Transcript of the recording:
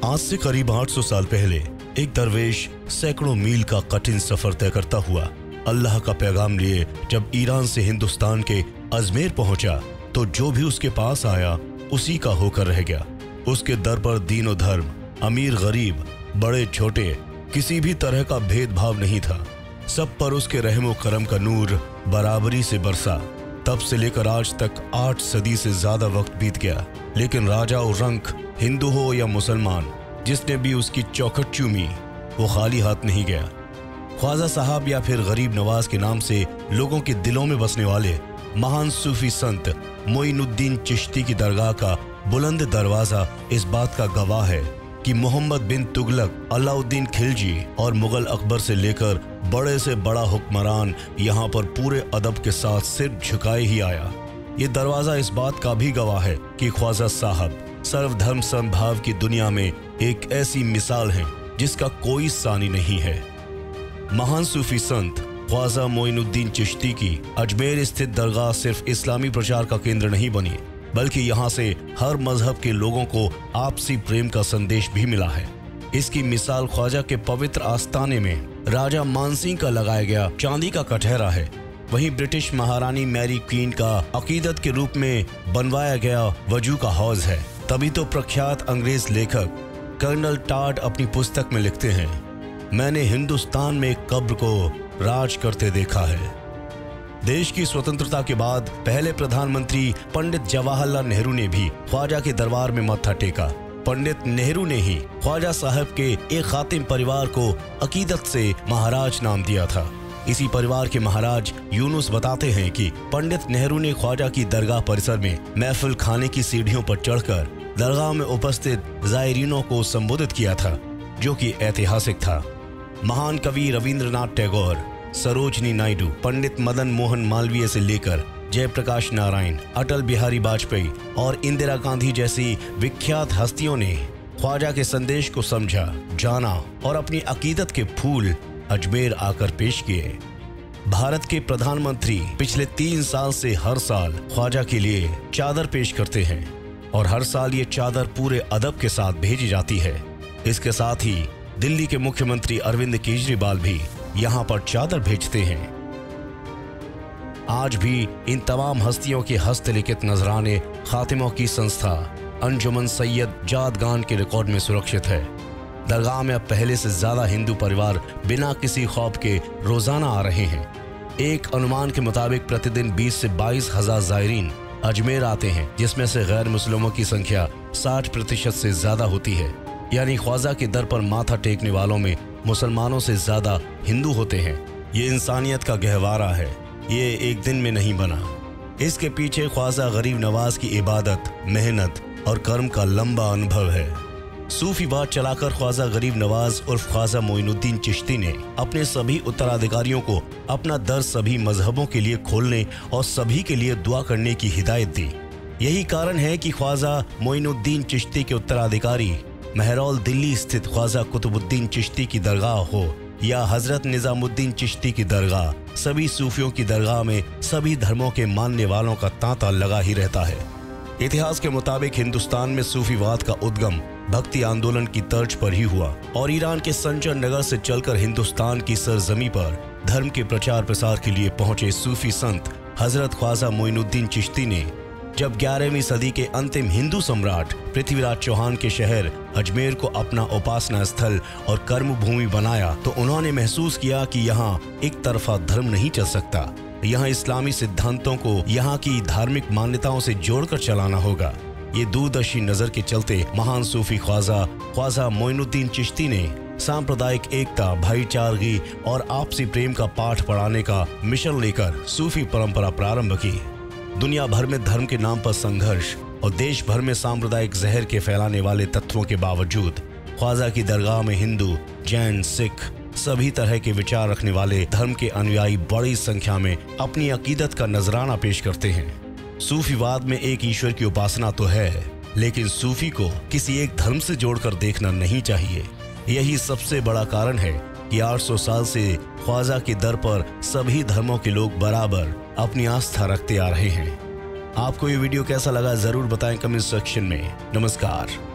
आज से करीब 800 साल पहले एक दरवेश सैकड़ों मील का कठिन सफर तय करता हुआ अल्लाह का पैगाम लिए जब ईरान से हिंदुस्तान के अजमेर पहुंचा तो जो भी उसके पास आया उसी का होकर रह गया। उसके दर पर दीन और धर्म, अमीर गरीब, बड़े छोटे, किसी भी तरह का भेदभाव नहीं था। सब पर उसके रहम व करम का नूर बराबरी से बरसा। तब से लेकर आज तक 8 सदी से ज्यादा वक्त बीत गया, लेकिन राजा और रंक, हिंदू हो या मुसलमान, जिसने भी उसकी चौखट चूमी वो खाली हाथ नहीं गया। ख्वाजा साहब या फिर गरीब नवाज के नाम से लोगों के दिलों में बसने वाले महान सूफी संत मोइनुद्दीन चिश्ती की दरगाह का बुलंद दरवाजा इस बात का गवाह है कि मोहम्मद बिन तुगलक, अलाउद्दीन खिलजी और मुगल अकबर से लेकर बड़े से बड़ा हुक्मरान यहाँ पर पूरे अदब के साथ सिर झुकाए ही आया। ये दरवाजा इस बात का भी गवाह है कि ख्वाजा साहब सर्वधर्म समभाव की दुनिया में एक ऐसी मिसाल हैं जिसका कोई सानी नहीं है। महान सूफी संत ख्वाजा मोइनुद्दीन चिश्ती की अजमेर स्थित दरगाह सिर्फ इस्लामी प्रचार का केंद्र नहीं बनी, बल्कि यहाँ से हर मजहब के लोगों को आपसी प्रेम का संदेश भी मिला है। इसकी मिसाल ख्वाजा के पवित्र आस्थाने में राजा मानसिंह का लगाया गया चांदी का कटहरा है। वहीं ब्रिटिश महारानी मैरी क्वीन का अकीदत के रूप में बनवाया गया वजू का हौज है। तभी तो प्रख्यात अंग्रेज लेखक कर्नल टाड अपनी पुस्तक में लिखते हैं, मैंने हिंदुस्तान में कब्र को राज करते देखा है। देश की स्वतंत्रता के बाद पहले प्रधानमंत्री पंडित जवाहरलाल नेहरू ने भी ख्वाजा के दरबार में मत्था टेका। पंडित नेहरू ने ही ख्वाजा साहब के एक खातिम परिवार को अकीदत से महाराज नाम दिया था। इसी परिवार के महाराज यूनुस बताते हैं कि पंडित नेहरू ने ख्वाजा की दरगाह परिसर में महफिल खाने की सीढ़ियों पर चढ़कर दरगाह में उपस्थित जायरीनों को संबोधित किया था, जो कि ऐतिहासिक था। महान कवि रविंद्रनाथ टैगोर, सरोजनी नायडू, पंडित मदन मोहन मालवीय से लेकर जयप्रकाश नारायण, अटल बिहारी वाजपेयी और इंदिरा गांधी जैसी विख्यात हस्तियों ने ख्वाजा के संदेश को समझा, जाना और अपनी अकीदत के फूल अजमेर आकर पेश किए। भारत के प्रधानमंत्री पिछले 3 साल से हर साल ख्वाजा के लिए चादर पेश करते हैं और हर साल ये चादर पूरे अदब के साथ भेजी जाती है। इसके साथ ही दिल्ली के मुख्यमंत्री अरविंद केजरीवाल भी यहाँ पर चादर भेजते हैं। आज भी इन तमाम हस्तियों के हस्तलिखित नजराने खातिमों की संस्था अंजुमन सैयद जादगान के रिकॉर्ड में सुरक्षित है। दरगाह में अब पहले से ज्यादा हिंदू परिवार बिना किसी खौफ के रोजाना आ रहे हैं। एक अनुमान के मुताबिक प्रतिदिन 20 से 22 हजार जायरीन अजमेर आते हैं, जिसमें से गैर मुस्लिमों की संख्या 60% से ज्यादा होती है। यानी ख्वाजा के दर पर माथा टेकने वालों में मुसलमानों से ज्यादा हिंदू होते हैं। ये इंसानियत का गहवारा है, ये एक दिन में नहीं बना। इसके पीछे ख्वाजा गरीब नवाज की इबादत, मेहनत और कर्म का लंबा अनुभव है। सूफीवाद चलाकर ख्वाजा गरीब नवाज उर्फ ख्वाजा मोइनुद्दीन चिश्ती ने अपने सभी उत्तराधिकारियों को अपना दर सभी मजहबों के लिए खोलने और सभी के लिए दुआ करने की हिदायत दी। यही कारण है कि ख्वाजा मोइनुद्दीन चिश्ती के उत्तराधिकारी महरौल दिल्ली स्थित ख्वाजा कुतुबुद्दीन चिश्ती की दरगाह हो या हजरत निजामुद्दीन चिश्ती की दरगाह, सभी सूफियों की दरगाह में सभी धर्मों के मानने वालों का तांता लगा ही रहता है। इतिहास के मुताबिक हिंदुस्तान में सूफीवाद का उद्गम भक्ति आंदोलन की तर्ज पर ही हुआ और ईरान के संचर नगर से चलकर हिंदुस्तान की सरजमी पर धर्म के प्रचार प्रसार के लिए पहुंचे सूफी संत हजरत ख्वाजा मोइनुद्दीन चिश्ती ने जब 11वीं सदी के अंतिम हिंदू सम्राट पृथ्वीराज चौहान के शहर अजमेर को अपना उपासना स्थल और कर्म भूमि बनाया, तो उन्होंने महसूस किया कि यहाँ एक तरफा धर्म नहीं चल सकता। यहाँ इस्लामी सिद्धांतों को यहाँ की धार्मिक मान्यताओं से जोड़कर चलाना होगा। ये दूरदर्शी नजर के चलते महान सूफी ख्वाजा मोइनुद्दीन चिश्ती ने सांप्रदायिक एकता, भाईचारगी और आपसी प्रेम का पाठ पढ़ाने का मिशन लेकर सूफी परंपरा प्रारंभ की। दुनिया भर में धर्म के नाम पर संघर्ष और देश भर में सांप्रदायिक जहर के फैलाने वाले तत्वों के बावजूद ख्वाजा की दरगाह में हिंदू, जैन, सिख सभी तरह के विचार रखने वाले धर्म के अनुयायी बड़ी संख्या में अपनी अकीदत का नजराना पेश करते हैं। सूफीवाद में एक ईश्वर की उपासना तो है, लेकिन सूफी को किसी एक धर्म से जोड़कर देखना नहीं चाहिए। यही सबसे बड़ा कारण है कि 800 साल से ख्वाजा के दर पर सभी धर्मों के लोग बराबर अपनी आस्था रखते आ रहे हैं। आपको ये वीडियो कैसा लगा जरूर बताएं कमेंट सेक्शन में। नमस्कार।